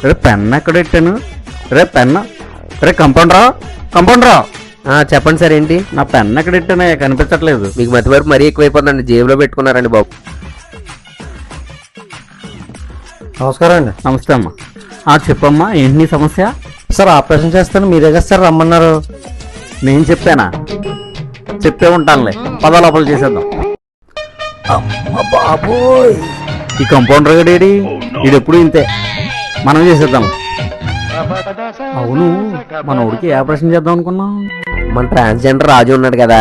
రే pen ఎక్కడ పెట్టాను? రే pen, రే కంపౌండరా. చెప్పండి సార్. ఏంటి? నా పెన్ ఎక్కడ పెట్టానే కనిపించట్లేదు. మీకు మతి వరకు మరీ ఎక్కువైపోతుందండి. జేబులో పెట్టుకున్నారండి బాబు. నమస్కారం అండి. నమస్తే అమ్మా. చెప్పమ్మా, ఏంటి నీ సమస్య? సార్ ఆపరేషన్ చేస్తాను, మీరే కదా సార్ రమ్మన్నారు. నేను చెప్పానా? చెప్పే ఉంటానులే, పద లోపల చేసేద్దాం. బాబోయ్, ఈ కంపౌండర్ గడేడి, ఈడెప్పుడు ఇంతే. మనం చేసేద్దాం. అవును, మన ఊరికి ఏ ఆపరేషన్ చేద్దాం అనుకున్నాం? మన ట్రాన్స్జెండర్ రాజు ఉన్నాడు కదా.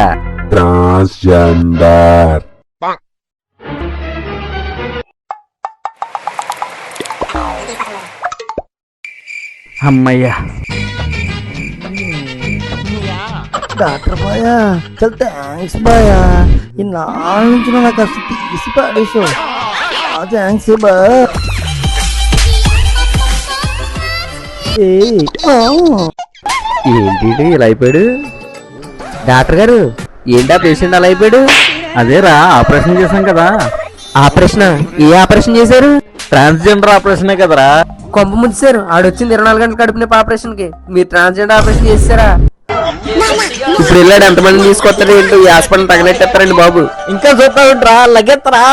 ట్రాన్స్జెండర్ అమ్మయ్యా. డాక్టర్ బాయా, చాలా థ్యాంక్స్ బాయా. ఈ నాలుగు నుంచి నాకు అసలు తీసి పాడేసావు. థ్యాంక్స్ బా. ఏంటి ఇలా అయిపోయాడు? డాక్టర్ గారు, ఏంటా పేషెంట్ అలా అయిపోయాడు? అదేరా, ఆపరేషన్ చేశాం కదా. ఆపరేషన్? ఏ ఆపరేషన్ చేశారు? ట్రాన్స్జెండర్ ఆపరేషనే కదరా. కొంప ముంచారు. ఆడొచ్చింది 24 గంటలు కడుపునే ఆపరేషన్ కి. మీరు ట్రాన్స్జెండర్ ఆపరేషన్ చేశారా? ఇప్పుడు వెళ్ళాడు. ఎంతమంది తీసుకొస్తాడు ఏంటో, ఈ హాస్పిటల్ తగలెట్టేస్తారండి బాబు. ఇంకా చూస్తా లగెత్తరా.